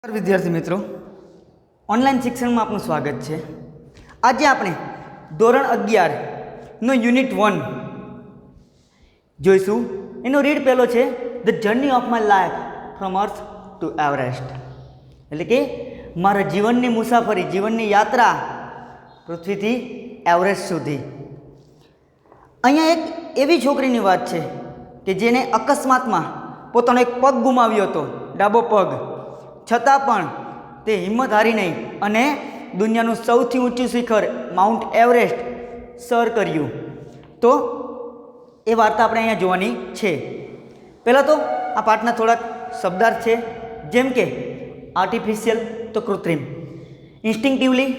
વિદ્યાર્થી મિત્રો, ઓનલાઈન શિક્ષણમાં આપનું સ્વાગત છે. આજે આપણે ધોરણ 11નો યુનિટ 1 જોઈશું. એનો રીડ પહેલો છે the journey of my life from earth two Everest, એટલે કે મારા જીવનની મુસાફરી, જીવનની યાત્રા પૃથ્વીથી એવરેસ્ટ સુધી. અહીંયા એક એવી છોકરીની વાત છે કે જેને અકસ્માતમાં પોતાનો એક પગ ગુમાવ્યો હતો, ડાબો પગ, છતાં પણ તે હિંમત હારી નહીં અને દુનિયાનું સૌથી ઊંચું શિખર માઉન્ટ એવરેસ્ટ સર કર્યું. તો એ વાર્તા આપણે અહીંયા જોવાની છે. પહેલાં તો આ પાઠના થોડાક શબ્દાર્થ છે, જેમ કે આર્ટિફિશિયલ તો કૃત્રિમ, ઇન્સ્ટિંક્ટિવલી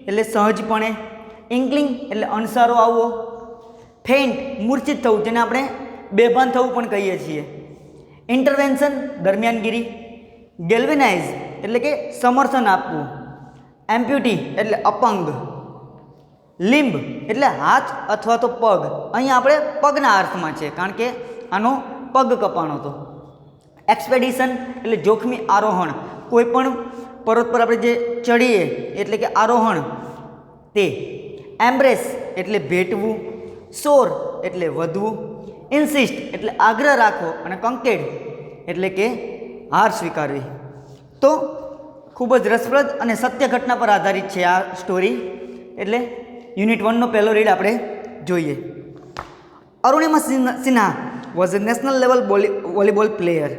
એટલે સહજપણે, ઇન્કલિંગ એટલે અણસારો આવવો, ફેઇન્ટ મૂર્છિત થવું જેને આપણે બેભાન થવું પણ કહીએ છીએ, ઇન્ટરવેન્શન દરમિયાનગીરી, ગેલ્વેનાઇઝ એટલે કે સમર્થન આપવું, એમ્પ્યુટી એટલે અપંગ, લિમ્બ એટલે હાથ અથવા તો પગ. અહીંયા આપણે પગના અર્થમાં છે કારણ કે આનો પગ કપાણો હતો. એક્સપેડિશન એટલે જોખમી આરોહણ, કોઈ પણ પર્વત પર આપણે જે ચડીએ એટલે કે આરોહણ તે. એમ્બ્રેસ એટલે ભેટવું, સોર એટલે વધવું, ઇન્સિસ્ટ એટલે આગ્રહ રાખવો અને કંકેડ એટલે કે હાર સ્વીકારવી. તો ખૂબ જ રસપ્રદ અને સત્ય ઘટના પર આધારિત છે આ સ્ટોરી, એટલે યુનિટ 1નો પહેલો રીડ આપણે જોઈએ. Arunima Sinha was a national level volleyball player.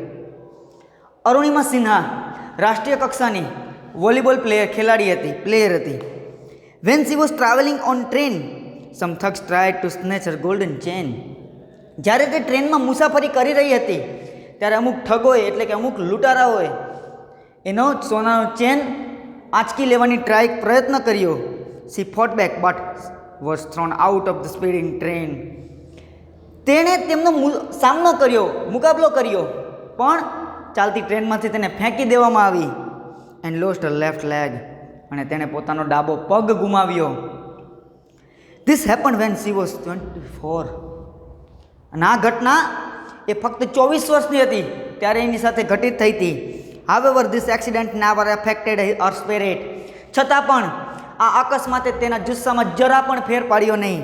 Arunima Sinha રાષ્ટ્રીય કક્ષાની વોલીબોલ ખેલાડી હતી. When she was travelling on train, some thugs tried to snatch her golden chain. જ્યારે તે ટ્રેનમાં મુસાફરી કરી રહી હતી ત્યારે અમુક ઠગોએ એટલે કે અમુક લૂંટારાઓએ એનો સોનાનો ચેન આંચકી લેવાની પ્રયત્ન કર્યો. She fought back but was thrown out of the speeding train. તેણે તેમનો સામનો કર્યો, મુકાબલો કર્યો, પણ ચાલતી ટ્રેનમાંથી તેને ફેંકી દેવામાં આવી. And lost a left leg, અને તેણે પોતાનો ડાબો પગ ગુમાવ્યો. This happened when she was 24. અને આ ઘટના એ ફક્ત 24 વર્ષની હતી ત્યારે એની સાથે ઘટિત થઈ હતી. However this accident never affected Har spirit. છતાં પણ આ અકસ્માતે તેના જુસ્સામાં જરા પણ ફેર પાડ્યો નહીં.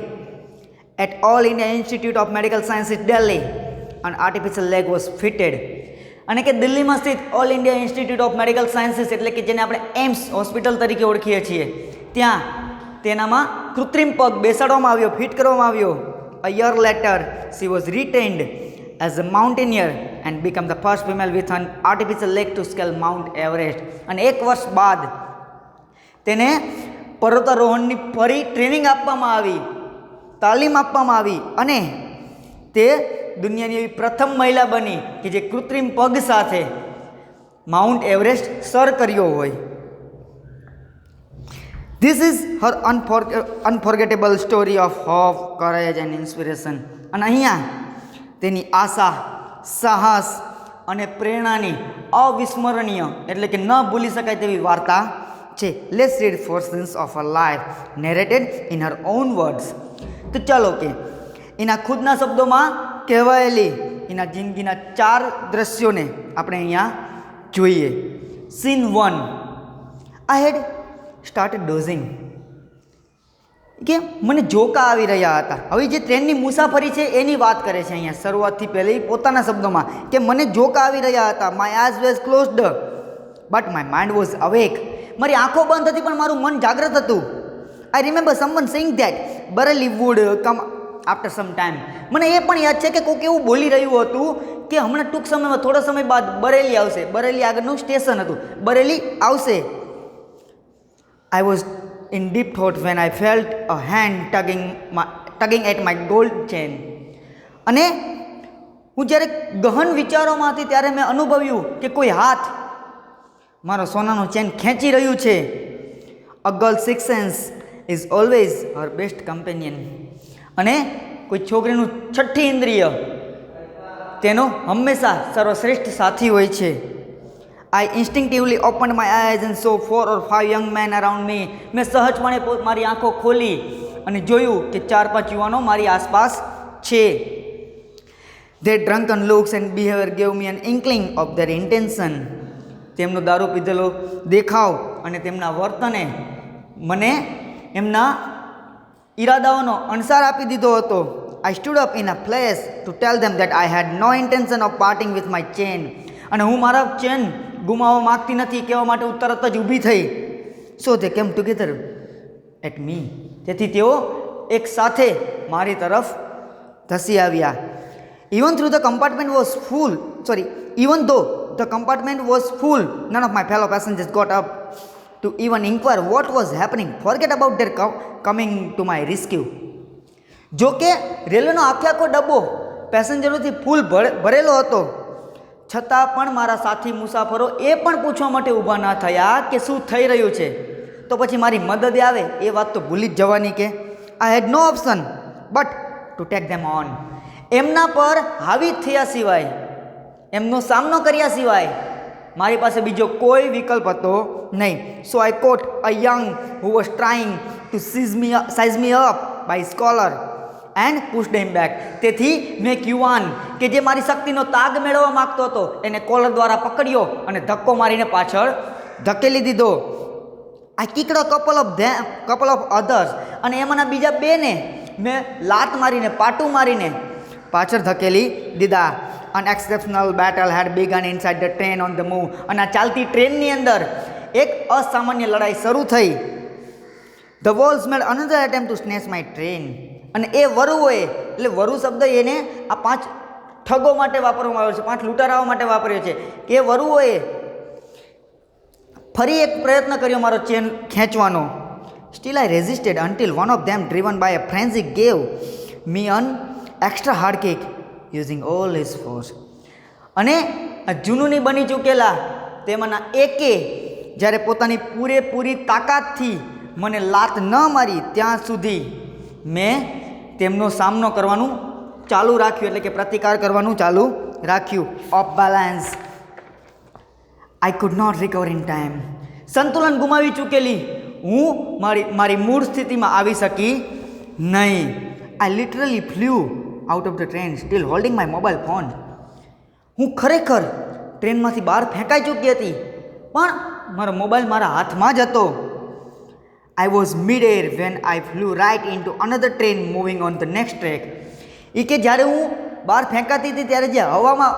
At All India Institute of Medical Sciences Delhi an artificial leg was fitted. અને કે દિલ્હીમાં સ્થિત All India Institute of Medical Sciences એટલે કે જેને આપણે એમ્સ હોસ્પિટલ તરીકે ઓળખીએ છીએ, ત્યાં તેનામાં કૃત્રિમ પગ બેસાડવામાં આવ્યો, ફિટ કરવામાં આવ્યો. A year later, she was retained as a mountaineer and became the first female with an artificial leg to scale Mount Everest. અને એક વર્ષ બાદ તેને પર્વતારોહણની ફરી ટ્રેનિંગ આપવામાં આવી, તાલીમ આપવામાં આવી અને તે દુનિયાની એવી પ્રથમ મહિલા બની કે જે કૃત્રિમ પગ સાથે માઉન્ટ એવરેસ્ટ સર કર્યો હોય. This is her unforgettable story of hope, courage and inspiration. અને અહીંયા તેની આશા, સાહસ અને પ્રેરણાની અવિસ્મરણીય એટલે કે ન ભૂલી શકાય તેવી વાર્તા છે. Let's read portions of her life narrated in her own words. તો ચાલો કે એના ખુદના શબ્દોમાં કહેવાયેલી એના જિંદગીના 4 દ્રશ્યોને આપણે અહીંયા જોઈએ. Scene 1. I had started dozing. કે મને જોકા આવી રહ્યા હતા. હવે જે ટ્રેનની મુસાફરી છે એની વાત કરે છે અહીંયા શરૂઆતથી પહેલી પોતાના શબ્દોમાં કે મને જોકા આવી રહ્યા હતા. My eyes was closed but my mind was awake. મારી આંખો બંધ હતી પણ મારું મન જાગ્રત હતું. I remember someone saying that Bareilly would come after some time. મને એ પણ યાદ છે કે કોઈક એવું બોલી રહ્યું હતું કે હમણાં ટૂંક સમયમાં, થોડા સમય બાદ બરેલી આવશે. બરેલી આગળનું સ્ટેશન હતું, બરેલી આવશે. I was in deep thought when I felt a hand tugging at my gold chain. અને હું જ્યારે ગહન વિચારોમાં હતી ત્યારે મેં અનુભવ્યું કે કોઈ હાથ મારો સોનાનો ચેન ખેંચી રહ્યું છે. A girl's sixth sense is always her best companion. અને કોઈ છોકરીનું છઠ્ઠી ઇન્દ્રિય તેનો હંમેશા સર્વશ્રેષ્ઠ સાથી હોય છે. I instinctively opened my eyes and saw 4 or 5 young men around me. મેં સહજપણે મારી આંખો ખોલી અને જોયું કે 4-5 યુવાનો મારી આસપાસ છે. Their drunken looks and behavior gave me an inkling of their intention. તેમનો દારૂ પીધેલો દેખાવ અને તેમના વર્તને મને એમના ઈરાદાઓનો અણસાર આપી દીધો હતો. I stood up in a place to tell them that I had no intention of parting with my chain. અને હું મારા ચેન ગુમાવવા માગતી નથી કહેવા માટે હું તરત જ ઊભી થઈ. So they came together at me. તેથી તેઓ એક સાથે મારી તરફ ધસી આવ્યા. Even though the compartment was full, none of my fellow passengers got up to even inquire what was happening. Forget about their coming to my rescue. જો કે રેલવેનો આખો ડબ્બો પેસેન્જરોથી ફૂલ ભરેલો હતો, છતાં પણ મારા સાથી મુસાફરો એ પણ પૂછવા માટે ઊભા ના થયા કે શું થઈ રહ્યું છે. તો પછી મારી મદદે આવે એ વાત તો ભૂલી જ જવાની કે I had no option but to take them on. એમના પર હાવી થયા સિવાય, એમનો સામનો કર્યા સિવાય મારી પાસે બીજો કોઈ વિકલ્પ હતો નહીં. So I caught a young who was trying to size me up by his collar and pushed him back. તેથી મેં યુવાન કે જે મારી શક્તિનો તાગ મેળવવા માગતો હતો એને કોલર દ્વારા પકડ્યો અને ધક્કો મારીને પાછળ ધકેલી દીધો. આઈ કિક્ડ અ કપલ ઓફ અધર્સ. અને એમાંના બીજા બેને મેં લાત મારીને પાટું મારીને પાછળ ધકેલી દીધા. An exceptional battle had begun inside the train on the move. અને આ ચાલતી ટ્રેનની અંદર એક અસામાન્ય લડાઈ શરૂ થઈ. The wolves made another attempt to snatch my train. અને એ વરુઓએ, એટલે વરુ શબ્દ એને આ 5 ઠગો માટે વાપરવામાં આવ્યો છે, 5 લૂંટારાઓ માટે વાપર્યો છે કે વરુઓએ ફરી એક પ્રયત્ન કર્યો મારો ચેન ખેંચવાનો. Still I resisted until one of them, driven by a frenzy, gave me an extra hard kick using all his force. અને આ જૂનુની બની ચૂકેલા તેમાંના એકે જ્યારે પોતાની પૂરેપૂરી તાકાતથી મને લાત ન મારી ત્યાં સુધી મેં તેમનો સામનો કરવાનું ચાલુ રાખ્યું, એટલે કે પ્રતિકાર કરવાનું ચાલુ રાખ્યું. Off balance, I could not recover in time. સંતુલન ગુમાવી ચૂકેલી હું મારી મૂળ સ્થિતિમાં આવી શકી નહીં. આઈ literally flew out of the train steel holding my mobile phone. હું ખરેખર ટ્રેનમાંથી બહાર ફેંકાઈ ચૂકી હતી પણ મારો મોબાઈલ મારા હાથમાં જ હતો. I was mid-air when I flew right into another train moving on the next track. એ કે જ્યારે હું બહાર ફેંકાતી હતી ત્યારે જે હવામાં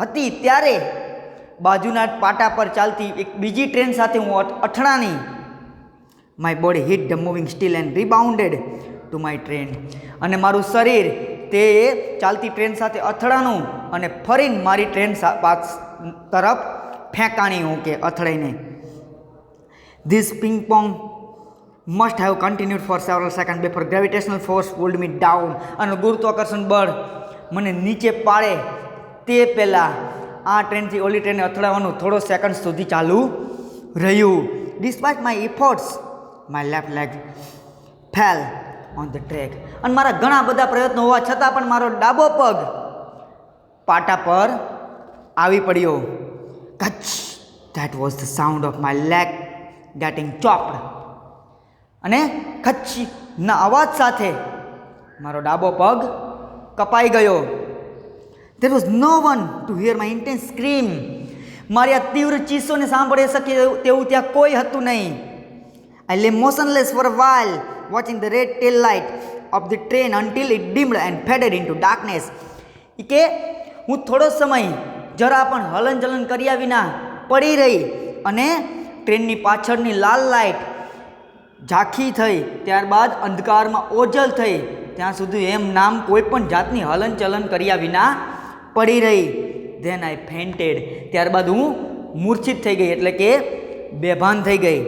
હતી ત્યારે બાજુના પાટા પર ચાલતી એક બીજી ટ્રેન સાથે હું અથડાની. My body hit the moving steel and rebounded to my train. અને મારું શરીર તે ચાલતી ટ્રેન સાથે અથડાનું અને ફરીને મારી ટ્રેન તરફ ફેંકાણી હું કે અથડાઈને. This ping pong must have continued for several seconds before gravitational force pulled me down. અને ગુરુત્વાકર્ષણ બળ મને નીચે પાડે તે પહેલાં આ ટ્રેનથી ઓલી ટ્રેનને અથડાવવાનું થોડો સેકન્ડ સુધી ચાલુ રહ્યું. Despite my efforts, my left leg fell on the track. અને મારા ઘણા બધા પ્રયત્નો હોવા છતાં પણ મારો ડાબો પગ પાટા પર આવી પડ્યો. કચ, that was the sound of my leg getting chopped. અને કચ્છના અવાજ સાથે મારો ડાબો પગ કપાઈ ગયો. There was no one to hear my intense scream. મારી આ તીવ્ર ચીસોને સાંભળી શકે તેવું ત્યાં કોઈ હતું નહીં. I lay motionless for a while, watching the red tail light of the train until it dimmed and faded into darkness. કે હું થોડો સમય જરા પણ હલનચલન કર્યા વિના પડી રહી અને ટ્રેનની પાછળની લાલ લાઇટ ઝાંખી થઈ, ત્યારબાદ અંધકારમાં ઓજલ થઈ ત્યાં સુધી એમ નામ કોઈ પણ જાતની હલનચલન કર્યા વિના પડી રહી. Then I fainted. ત્યારબાદ હું મૂર્છિત થઈ ગઈ, એટલે કે બેભાન થઈ ગઈ.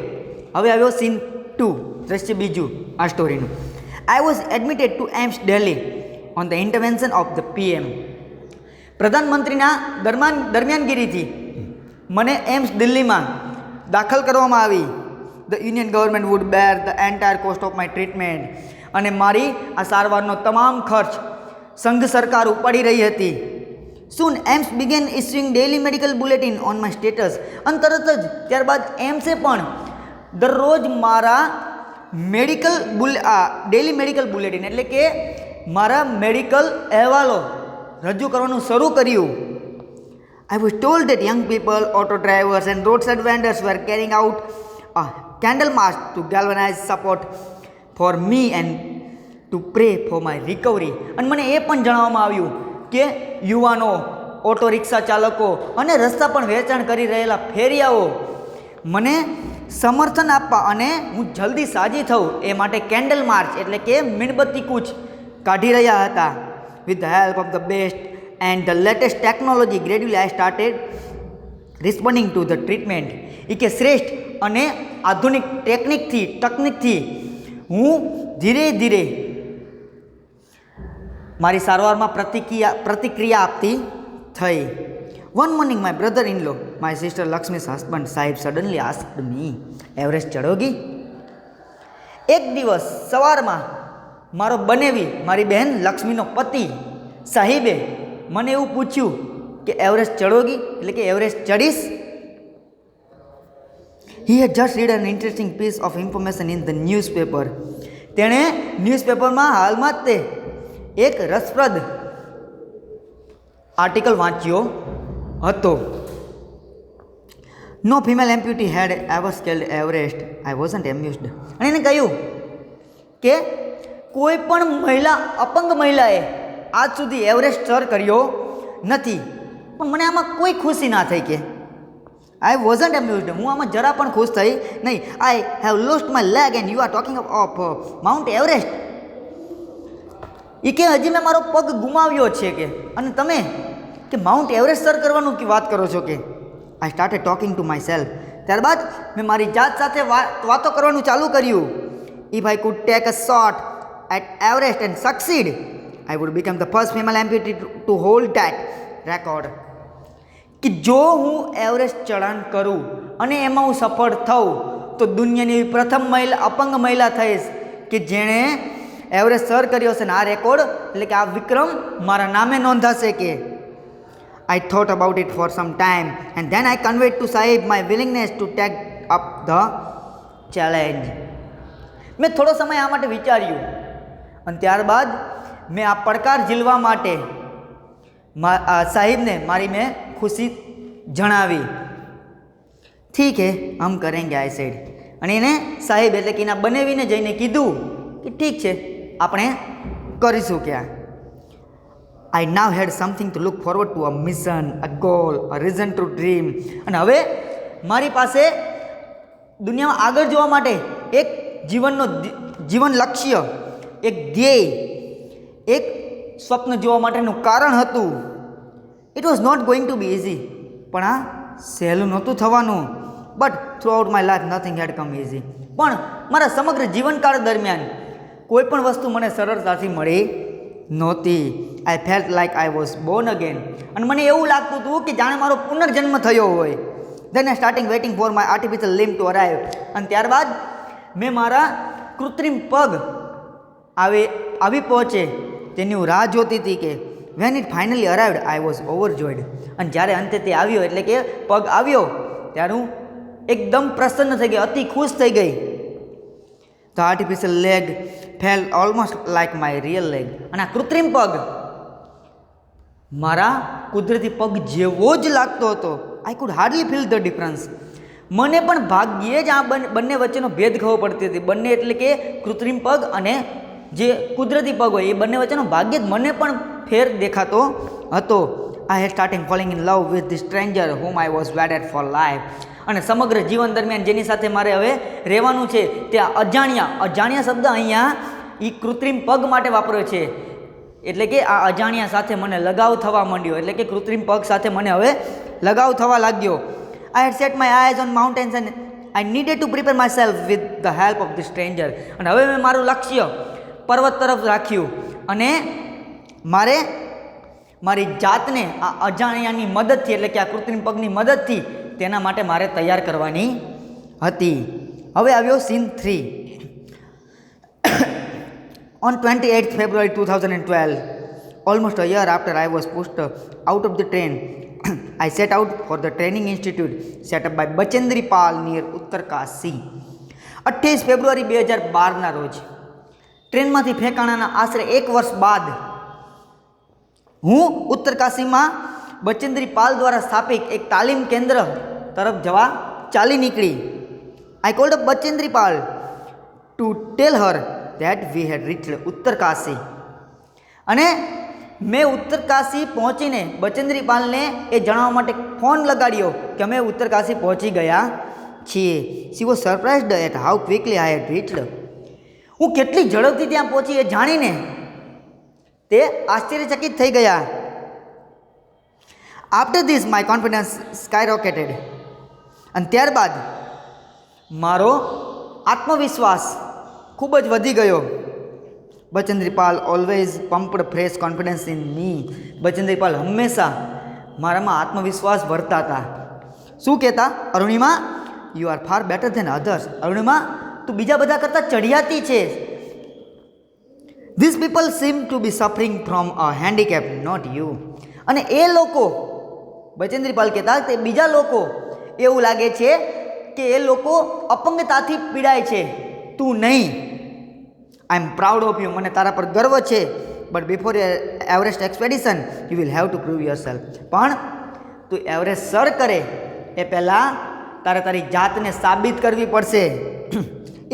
હવે આવ્યો સીન 2, દ્રશ્ય બીજું આ સ્ટોરીનું. I was admitted to AIIMS Delhi on the intervention of the PM. પ્રધાનમંત્રીના દરમિયાનગીરીથી મને એમ્સ દિલ્હીમાં દાખલ કરવામાં આવી. The union government would bear the entire cost of my treatment. અને મારી આ સારવારનો તમામ ખર્ચ સંઘ સરકાર ઉપાડી રહી હતી. Soon AIIMS began issuing daily medical bulletin on my status. અને તરત જ ત્યારબાદ એમ્સે પણ દરરોજ મારા ડેલી મેડિકલ બુલેટિન, એટલે કે મારા મેડિકલ અહેવાલો રજૂ કરવાનું શરૂ કર્યું. I was told that young people, auto drivers, and roadside vendors were carrying out a candle march to galvanize support for me and to pray for my recovery. અને મને એ પણ જણાવવામાં આવ્યું કે યુવાનો, ઓટો રિક્ષા ચાલકો અને રસ્તા પર વેચાણ કરી રહેલા ફેરિયાઓ મને સમર્થન આપવા અને હું જલ્દી સાજી થઉં એ માટે કેન્ડલ માર્ચ એટલે કે મીણબત્તી કૂચ કાઢી રહ્યા હતા. With the help of the best and the latest technology gradually I started responding to the treatment. એ કે શ્રેષ્ઠ અને આધુનિક તકનિકથી હું ધીરે ધીરે મારી સારવારમાં પ્રતિક્રિયા આપતી થઈ. One morning my brother-in-law, my sister Lakshmi's husband Sahib suddenly asked me, Everest ચડોગી? એક દિવસ સવારમાં મારો બનેવી મારી બહેન લક્ષ્મીનો પતિ સાહિબે મને એવું પૂછ્યું કે એવરેસ્ટ ચડોગી એટલે કે Everest ચડીશ? He had just read an interesting piece of information in the newspaper. તેણે ન્યૂઝપેપરમાં હાલમાં જ તે એક રસપ્રદ આર્ટિકલ વાંચ્યો હતો. No female amputee had ever scaled Everest. I wasn't amused. અને એને કહ્યું કે કોઈ પણ મહિલા, અપંગ મહિલાએ આજ સુધી એવરેસ્ટ સર કર્યો નથી. પણ મને આમાં કોઈ ખુશી ના થઈ કે આઈ વોઝન્ટ એમ્યુઝડ. હું આમાં જરા પણ ખુશ થઈ નહીં. I have lost my leg and you are talking of Mount Everest. એ કે હજી મેં મારો પગ ગુમાવ્યો છે કે, અને તમે કે માઉન્ટ એવરેસ્ટ સર કરવાનું કે વાત કરો છો કે. I started talking to myself. ત્યારબાદ મેં મારી જાત સાથે વાતો કરવાનું ચાલુ કર્યું. If I could take a shot at Everest and succeed, I would become the first female amputee to hold that record. કે જો હું એવરેસ્ટ ચઢાણ કરું અને એમાં હું સફળ થઉં તો દુનિયાની એવી પ્રથમ અપંગ મહિલા થઈશ કે જેણે એવરેસ્ટ સર કર્યો છે. ને આ રેકોર્ડ એટલે કે આ વિક્રમ મારા નામે નોંધાશે કે. I thought about it for some time and then I conveyed to Sahib my willingness to take up the challenge. મેં થોડો સમય આ માટે વિચાર્યું અને ત્યારબાદ મેં આ પડકાર ઝીલવા માટે સાહિબને મારી મેં ખુશી જણાવી. ઠીક હે, હમ કરેંગે આઈ સેડ. અને એને સાહિબ એટલે કે એના બનેવીને જઈને કીધું કે ઠીક છે, આપણે કરીશું ક્યાં. I now had something to look forward to a mission, a goal, a reason to dream. અને હવે મારી પાસે દુનિયામાં આગળ જોવા માટે એક જીવન લક્ષ્ય, એક ધ્યેય, એક સ્વપ્ન જોવા માટેનું કારણ હતું. It was not going to be easy. પણ આ સહેલું નહોતું થવાનું. But throughout my life nothing had come easy. પણ મારા સમગ્ર જીવનકાળ દરમિયાન કોઈ પણ વસ્તુ મને સરળતાથી મળી નહોતી. આઈ felt like I was Born again. અને મને એવું લાગતું હતું કે જાણે મારો પુનર્જન્મ થયો હોય. Then I starting waiting for my artificial limb to arrive. અને ત્યારબાદ મેં મારા કૃત્રિમ પગ આવી પહોંચે તેની હું રાહ જોતી હતી કે when it finally arrived I was overjoyed. અને જ્યારે અંતે તે આવ્યો એટલે કે પગ આવ્યો ત્યારે હું એકદમ પ્રસન્ન થઈ ગઈ, અતિ ખુશ થઈ ગઈ. The artificial leg felt almost like my real leg. અને આ કૃત્રિમ પગ મારા કુદરતી પગ જેવો જ લાગતો હતો. I could hardly feel the difference. મને પણ ભાગ્યે જ આ બંને વચ્ચેનો ભેદ ખબર પડતી હતી. બંને એટલે કે કૃત્રિમ પગ અને જે કુદરતી પગ હોય એ બંને વચ્ચેનો ભાગ્યે જ મને પણ ફેર દેખાતો હતો. I had starting falling in love with the stranger whom I was wedded for life. અને સમગ્ર જીવન દરમિયાન જેની સાથે મારે હવે રહેવાનું છે તે અજાણ્યા શબ્દ અહીંયા એ કૃત્રિમ પગ માટે વાપર્યો છે. એટલે કે આ અજાણ્યા સાથે મને લગાવ થવા માંડ્યો. એટલે કે કૃત્રિમ પગ સાથે મને હવે લગાવ થવા લાગ્યો. I had set my eyes on mountains and I needed to prepare myself with the help of the stranger. અને હવે મેં મારું લક્ષ્ય પર્વત તરફ રાખ્યું અને મારે મારી જાતને આ અજાણ્યાની મદદથી એટલે કે આ કૃત્રિમ પગની મદદથી તેના માટે મારે તૈયાર કરવાની હતી. હવે આવ્યો scene 3. On 28th February 2012, almost a year after I was pushed out of the train, I set out for the training institute set up by Bachendri Pal near Uttarkasi. 28 ફેબ્રુઆરી 2012ના રોજ ટ્રેનમાંથી ફેંકાણાના આશરે 1 વર્ષ બાદ હું ઉત્તરકાશીમાં બચેન્દ્રી પાલ દ્વારા સ્થાપિત એક તાલીમ કેન્દ્ર તરફ જવા ચાલી નીકળી. I called up Bachendri Pal to tell her that we had reached Uttarkashi. અને મેં ઉત્તરકાશી પહોંચીને બચેન્દ્રી પાલને એ જણાવવા માટે ફોન લગાડ્યો કે અમે ઉત્તરકાશી પહોંચી ગયા છીએ. She was surprised at how quickly I had reached. હું કેટલી ઝડપથી ત્યાં પહોંચી એ જાણીને તે આશ્ચર્યચકિત થઈ ગયા. After this my confidence skyrocketed. અને ત્યારબાદ મારો આત્મવિશ્વાસ ખૂબ જ વધી ગયો. Bachendri Pal always pumped fresh confidence in me. Bachendri Pal હંમેશા મારામાં આત્મવિશ્વાસ ભરતા હતા. શું કહેતા? Arunima, you are far better than others. Arunima, તું બીજા બધા કરતાં ચઢિયાતી છે. This people seem to be suffering from a handicap, not you. અને એ લોકો, બચેન્દ્રી પાલ કહેતા, તે બીજા લોકો એવું લાગે છે કે એ લોકો અપંગતાથી પીડાય છે, તું નહીં. I am proud of you. મને તારા પર ગર્વ છે. But before Everest expedition you will have to prove yourself. પણ તું એવરેસ્ટ સર કરે એ પહેલાં તારે તારી જાતને સાબિત કરવી પડશે.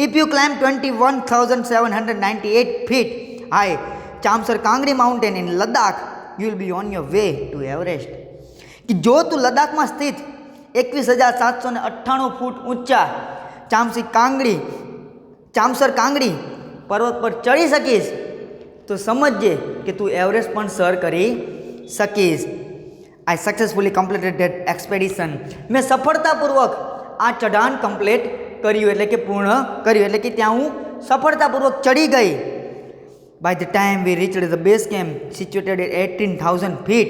If you climb 21,798 feet high Chamser Kangri mountain in Ladakh you will be on your way to Everest. કે જો તું લદ્દાખમાં સ્થિત 21,798 ફૂટ ઊંચા ચામસર કાંગડી પર્વત પર ચડી શકીશ તો સમજજે કે તું એવરેસ્ટ પણ સર કરી શકીશ. આઈ સક્સેસફુલી કમ્પ્લીટેડ ધેટ એક્સપેડિશન. મેં સફળતાપૂર્વક આ ચઢાણ કમ્પ્લીટ કર્યું, એટલે કે પૂર્ણ કર્યું, એટલે કે ત્યાં હું સફળતાપૂર્વક ચડી ગઈ. By the time we reached the base camp situated at 18,000 feet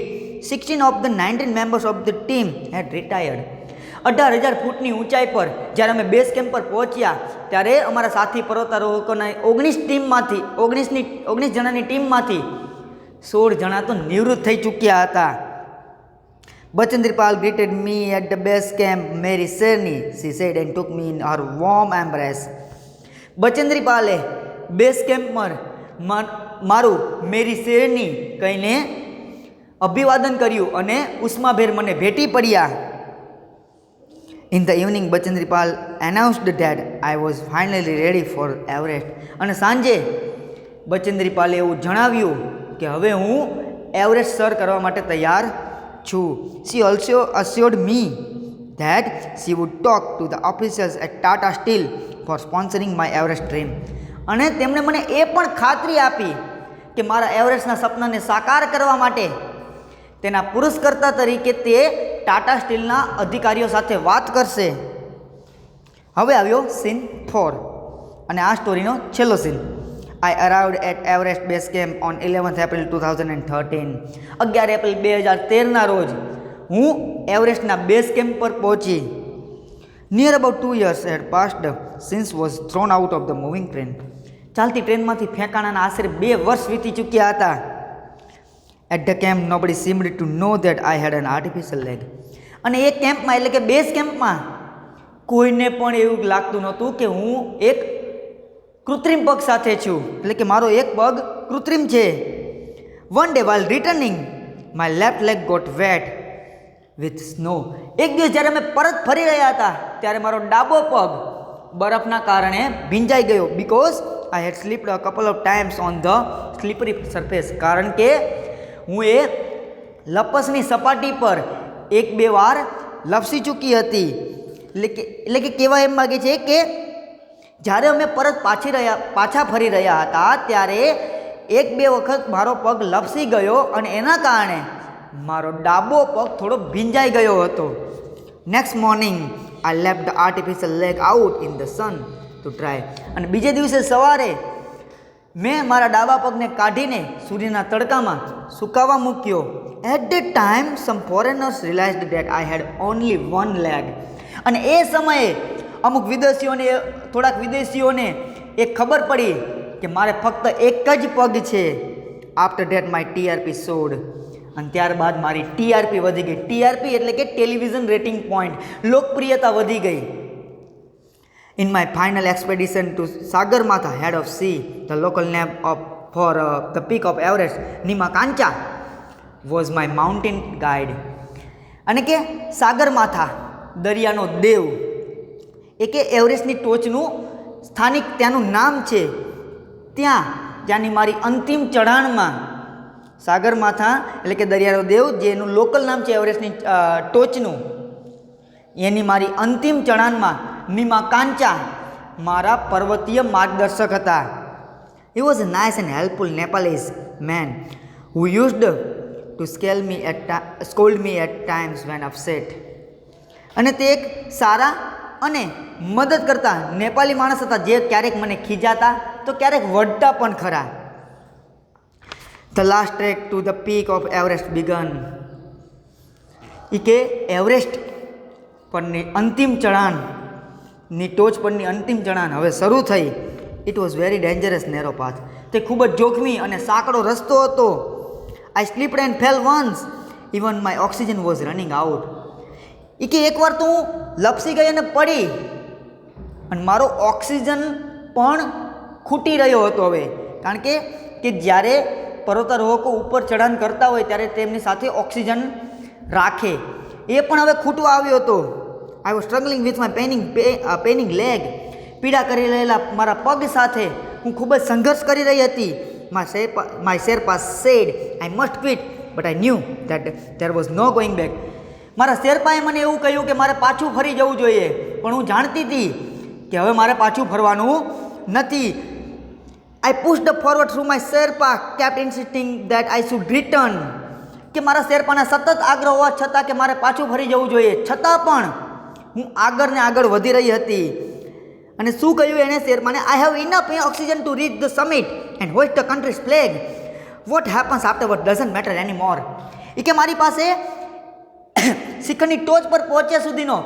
16 of the 19 members of the team had retired. 18,000 ફૂટની ઊંચાઈ પર જ્યારે અમે બેઝ કેમ્પ પર પહોંચ્યા ત્યારે અમારા સાથી પર્વતારોહકોના 19 જણાની ટીમમાંથી 16 જણા તો નિવૃત્ત થઈ ચૂક્યા હતા. Bachendri Pal greeted me at the base camp, Mary Serni, she said and took me in her warm embrace. Bachendri પાલે બેઝ કેમ્પમાં મારું મેરી શેરની કહીને અભિવાદન કર્યું અને ઉષ્માભેર મને ભેટી પડ્યા. In the evening Bachendri Pal announced that I was finally ready for Everest. અને સાંજે બચેન્દ્રી પાલે એવું જણાવ્યું કે હવે હું એવરેસ્ટ સર કરવા માટે તૈયાર છું. She also assured me that she would talk to the officials at Tata Steel for sponsoring my Everest dream. અને તેમણે મને એ પણ ખાતરી આપી કે મારા એવરેસ્ટના સપનાને સાકાર કરવા માટે તેના પુરસ્કર્તા તરીકે તે ટાટા સ્ટીલના અધિકારીઓ સાથે વાત કરશે. હવે આવ્યો સીન 4 અને આ સ્ટોરીનો છેલ્લો scene. I arrived at Everest Base Camp on 11th April 2013. 11 April 2013ના રોજ હું એવરેસ્ટના બેઝ કેમ્પ પર પહોંચી. Near about 2 years had passed since was thrown out of the moving train. ચાલતી ટ્રેનમાંથી ફેંકાણાના આશરે 2 વર્ષ વીતી ચૂક્યા હતા. At the camp nobody seemed to know that I had an artificial leg. અને એ કેમ્પમાં એટલે કે બેઝ કેમ્પમાં કોઈને પણ એવું લાગતું નહોતું કે હું એક કૃત્રિમ પગ સાથે છું, એટલે કે મારો એક પગ કૃત્રિમ છે. One day while returning my left leg got wet with snow. એક દિવસ જ્યારે અમે પરત ફરી રહ્યા હતા ત્યારે મારો ડાબો પગ બરફના કારણે ભીંજાઈ ગયો. Because I had slipped a couple of times on the slippery surface. કારણ કે હું એ લપસની સપાટી પર 1-2 વાર લપસી ચૂકી હતી. એટલે કે કહેવા એમ માગે છે કે જ્યારે અમે પરત પાછા ફરી રહ્યા હતા ત્યારે 1-2 વખત મારો પગ લપસી ગયો અને એના કારણે મારો ડાબો પગ થોડો ભીંજાઈ ગયો હતો. Next morning I left the artificial leg out in the sun to dry. અને બીજે દિવસે સવારે મેં મારા ડાબા પગને કાઢીને સૂર્યના તડકામાં સુકાવા મૂક્યો. At the time some foreigners realised that I had only 1 leg. અને એ સમયે થોડાક વિદેશીઓને એ ખબર પડી કે મારે ફક્ત એક જ પગ છે. આફ્ટર ધેટ માય ટીઆરપી સોડ. અને ત્યારબાદ મારી ટીઆરપી વધી ગઈ. ટીઆરપી એટલે કે ટેલિવિઝન રેટિંગ પોઈન્ટ, લોકપ્રિયતા વધી ગઈ. In my final expedition to Sagarmatha, head of sea, the local name for the peak of Everest, Nima Kancha, was my mountain guide. અને કે સાગરમાથા દરિયાનો દેવ એ કે એવરેસ્ટની ટોચનું સ્થાનિક ત્યાંનું નામ છે. જ્યાંની મારી અંતિમ ચઢાણમાં સાગરમાથા એટલે કે દરિયાનો દેવ જેનું લોકલ નામ છે એવરેસ્ટની ટોચનું, એની મારી અંતિમ ચઢાણમાં નીમા કાંચા મારા પર્વતીય માર્ગદર્શક હતા. He was a nice and helpful Nepalese man who used to scold me at times when upset. અને તે એક સારા અને મદદ કરતા નેપાળી માણસ હતા જે ક્યારેક મને ખીજાતા તો ક્યારેક વઢતા પણ ખરા. The last trek to the peak of Everest began. કે એવરેસ્ટ પરની અંતિમ ચઢાણની ટોચ પરની અંતિમ ચઢાણ હવે શરૂ થઈ. It was very dangerous narrow path. તે ખૂબ જ જોખમી અને સાંકડો રસ્તો હતો. I slipped and fell once even my oxygen was running out. કે એકવાર તો હું લપસી ગઈ અને પડી અને મારો ઓક્સિજન પણ ખૂટી રહ્યો હતો હવે. કારણ કે જ્યારે પર્વતારોહકો ઉપર ચઢાણ કરતા હોય ત્યારે તેમની સાથે ઓક્સિજન રાખે, એ પણ હવે ખૂટવા આવ્યો હતો. I was struggling with my paining leg. પીડા કરી રહેલા મારા પગ સાથે હું ખૂબ જ સંઘર્ષ કરી રહી હતી. My Sherpa said I must quit but I knew that there was no going back. મારા શેરપાએ મને એવું કહ્યું કે મારે પાછું ફરી જવું જોઈએ, પણ હું જાણતી હતી કે હવે મારે પાછું ફરવાનું નથી. I pushed forward through my Sherpa kept insisting that I should return. કે મારા શેરપાના સતત આગ્રહ હોવા છતાં કે મારે પાછું ફરી જવું જોઈએ, છતાં પણ હું આગળ ને આગળ વધી રહી હતી. અને શું કહ્યું એણે શેરપાને? I have enough oxygen to reach the summit and hoist the country's flag. What happens afterward doesn't matter any more. કે મારી પાસે શિખરની ટોચ પર પહોંચ્યા સુધીનો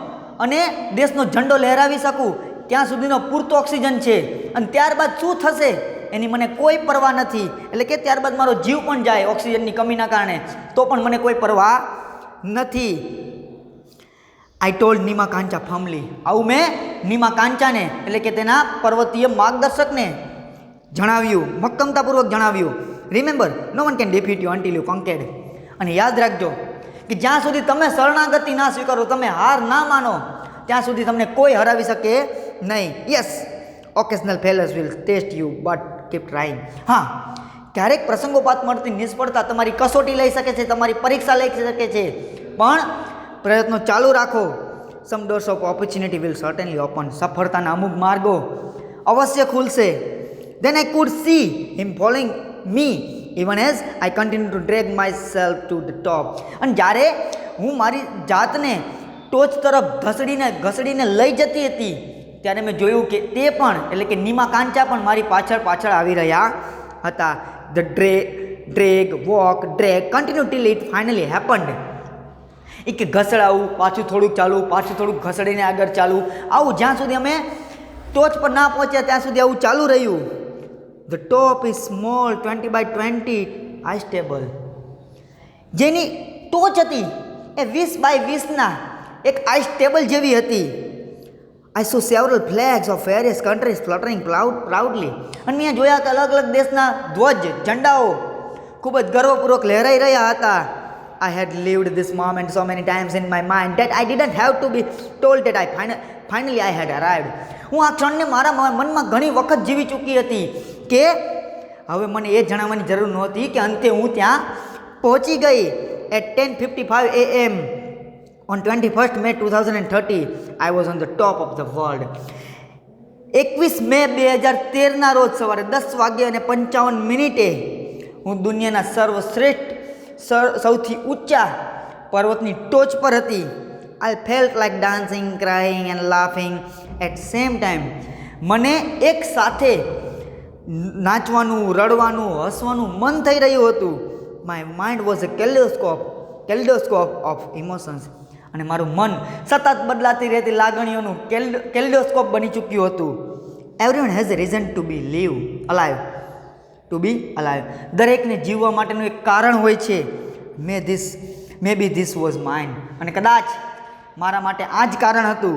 અને દેશનો ઝંડો લહેરાવી શકું ત્યાં સુધીનો પૂરતો ઓક્સિજન છે, અને ત્યારબાદ શું થશે એની મને કોઈ પરવા નથી. એટલે કે ત્યારબાદ મારો જીવ પણ જાય ઓક્સિજનની કમીના કારણે તો પણ મને કોઈ પરવા નથી. I told Nima Kancha firmly. આવું મેં નીમા કાંચાને એટલે કે તેના પર્વતીય માર્ગદર્શકને જણાવ્યું, મક્કમતાપૂર્વક જણાવ્યું. Remember, no one can defeat you until you concede. અને યાદ રાખજો કે જ્યાં સુધી તમે શરણાગતિ ના સ્વીકારો, તમે હાર ના માનો, ત્યાં સુધી તમને કોઈ હરાવી શકે નહીં. Yes, occasional failures will test you but keep trying. હા, ક્યારેક પ્રસંગોપાત મળતી નિષ્ફળતા તમારી કસોટી લઈ શકે છે, તમારી પરીક્ષા લઈ શકે છે, પણ પ્રયત્નો ચાલુ રાખો. Some doors of opportunity will certainly open. સફળતાના અમુક માર્ગો અવશ્ય ખુલશે. Then I could see him following me even as I continue to drag myself to the top. અને જ્યારે હું મારી જાતને ટોચ તરફ ઘસડીને લઈ જતી હતી ત્યારે મેં જોયું કે તે પણ એટલે કે નીમા કાંચા પણ મારી પાછળ આવી રહ્યા હતા. The drag walk drag continue till it finally happened. કે ઘસડાવું, પાછું થોડુંક ચાલવું, પાછું થોડુંક ઘસડીને આગળ ચાલવું, આવું જ્યાં સુધી અમે ટોચ પર ના પહોંચ્યા ત્યાં સુધી આવું ચાલુ રહ્યું. The top is small 20 by 20 I stable. જેની ટોચ હતી એ 20 by 20ના એક આઈ સ્ટેબલ જેવી હતી. I saw several flags of various countries fluttering proudly. અને મેં જોયા કે અલગ અલગ દેશના ધ્વજ, ઝંડાઓ ખૂબ જ ગર્વપૂર્વક લહેરાઈ રહ્યા હતા. I had lived this moment so many times in my mind that I didn't have to be told that finally I had arrived. હું આ ક્ષણને મારા મનમાં ઘણી વખત જીવી ચૂકી હતી કે હવે મને એ જણાવવાની જરૂર નહોતી કે અંતે હું ત્યાં પહોંચી ગઈ. At 10:55 AM on 21st May 2030 I was on the top of the world. 21 મે 2013ના રોજ સવારે 10:55 હું દુનિયાના સર્વશ્રેષ્ઠ સૌથી ઊંચા પર્વતની ટોચ પર હતી. I felt like dancing, crying and laughing at same time. મને એક સાથે નાચવાનું, રડવાનું, હસવાનું મન થઈ રહ્યું હતું. My mind was a kaleidoscope of emotions. અને મારું મન સતત બદલાતી રહેતી લાગણીઓનું કેલ્ડોસ્કોપ બની ચૂક્યું હતું. Everyone has a reason to be alive. દરેકને જીવવા માટેનું એક કારણ હોય છે. Maybe this was mine. અને કદાચ મારા માટે આ જ કારણ હતું.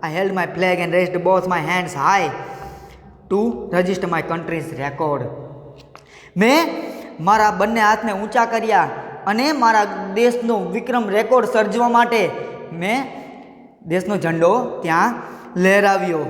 I held my flag and raised both my hands high to register my country's record. મેં મારા બંને હાથને ઊંચા કર્યા અને મારા દેશનો વિક્રમ રેકોર્ડ સર્જવા માટે મેં દેશનો ઝંડો ત્યાં લહેરાવ્યો.